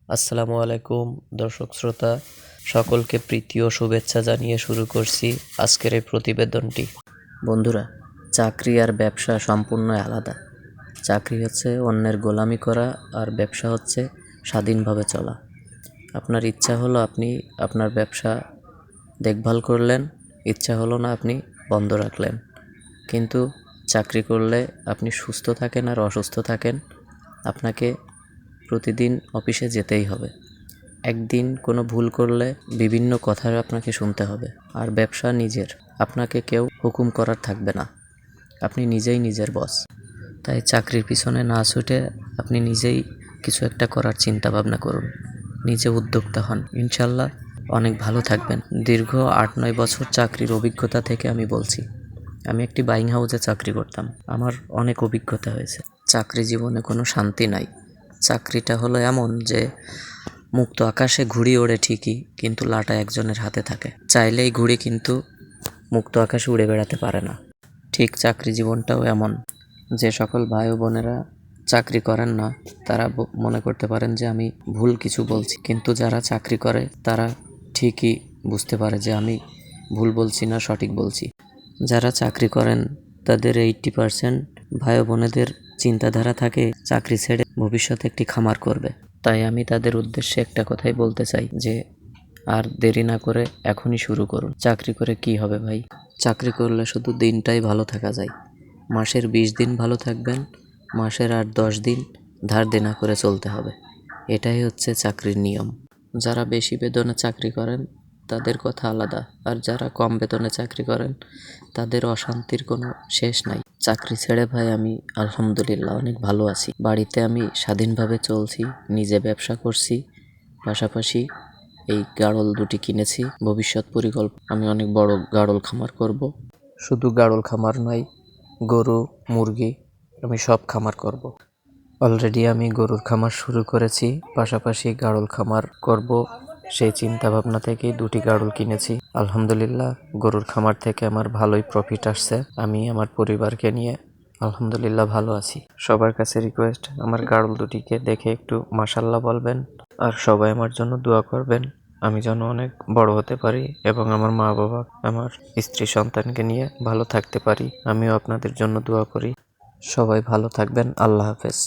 আসসালামু আলাইকুম দর্শক শ্রোতা সকলকে প্রীতি ও শুভেচ্ছা জানিয়ে শুরু করছি আজকের এই প্রতিবেদনটি। বন্ধুরা, চাকরি আর ব্যবসা সম্পূর্ণ আলাদা। চাকরি হচ্ছে অন্যের গোলামি করা, আর ব্যবসা হচ্ছে স্বাধীনভাবে চলা। আপনার ইচ্ছা হলো আপনি আপনার ব্যবসা দেখভাল করলেন, ইচ্ছা হলো না আপনি বন্ধ রাখলেন। কিন্তু চাকরি করলে আপনি সুস্থ থাকেন আর অসুস্থ থাকেন, আপনাকে প্রতিদিন অফিসে যেতেই হবে। একদিন কোনো ভুল করলে বিভিন্ন কথা আপনাকে শুনতে হবে। আর ব্যবসা নিজের, আপনাকে কেউ হুকুম করার থাকবে না, আপনি নিজেই নিজের বস। তাই চাকরির পিছনে না ছুটে আপনি নিজেই কিছু একটা করার চিন্তা ভাবনা করুন, নিজে উদ্যোক্তা হন, ইনশাল্লাহ অনেক ভালো থাকবেন। দীর্ঘ 8-9 বছর চাকরির অভিজ্ঞতা থেকে আমি বলছি। আমি একটি বাইং হাউসে চাকরি করতাম, আমার অনেক অভিজ্ঞতা হয়েছে। চাকরি জীবনে কোনো শান্তি নাই। চাকরিটা হলো এমন যে মুক্ত আকাশে ঘুড়ি ওড়ে ঠিকই, কিন্তু লাটা একজনের হাতে থাকে। চাইলেই ঘুড়ি কিন্তু মুক্ত আকাশে উড়ে বেড়াতে পারে না। ঠিক চাকরি জীবনটাও এমন। যে সকল ভাই ও বোনেরা চাকরি করেন না তারা মনে করতে পারেন যে আমি ভুল কিছু বলছি, কিন্তু যারা চাকরি করে তারা ঠিকই বুঝতে পারে যে আমি ভুল বলছি না সঠিক বলছি। যারা চাকরি করেন তাদের 80% ভাই ও বোনেদের চিন্তাধারা থাকে চাকরি ছেড়ে ভবিষ্যতে একটি খামার করবে। তাই আমি তাদের উদ্দেশ্যে একটা কথাই বলতে চাই যে আর দেরি না করে এখনই শুরু করুন। চাকরি করে কি হবে ভাই? চাকরি করলে শুধু দিনটাই ভালো থাকা যায়। মাসের 20 দিন ভালো থাকবেন, মাসের 8-10 দিন ধার দেনা করে চলতে হবে। এটাই হচ্ছে চাকরির নিয়ম। যারা বেশি বেতনে চাকরি করেন তাদের কথা আলাদা, আর যারা কম বেতনে চাকরি করেন তাদের অশান্তির কোনো শেষ নাই। চাকরি ছেড়ে ভাই আমি আলহামদুলিল্লাহ অনেক ভালো আছি। বাড়িতে আমি স্বাধীনভাবে চলছি, নিজে ব্যবসা করছি, পাশাপাশি এই গাড়ল দুটি কিনেছি। ভবিষ্যৎ পরিকল্পনা আমি অনেক বড় গাড়ল খামার করব। শুধু গাড়ল খামার নয়, গরু, মুরগি আমি সব খামার করব। অলরেডি আমি গরুর খামার শুরু করেছি, পাশাপাশি গাড়ল খামার করব। সেই চিন্তা ভাবনা থেকেই 2টি গাড়ল কিনেছি। আলহামদুলিল্লাহ গরুর খামার থেকে আমার ভালোই প্রফিট আসছে। আমি আমার পরিবারকে নিয়ে আলহামদুলিল্লাহ ভালো আছি। সবার কাছে রিকোয়েস্ট, আমার গাড়ল দুটিকে দেখে একটু মাশাল্লাহ বলবেন, আর সবাই আমার জন্য দোয়া করবেন আমি যেন অনেক বড় হতে পারি এবং আমার মা বাবা, আমার স্ত্রী সন্তানকে নিয়ে ভালো থাকতে পারি। আমিও আপনাদের জন্য দোয়া করি। সবাই ভালো থাকবেন। আল্লাহ হাফেজ।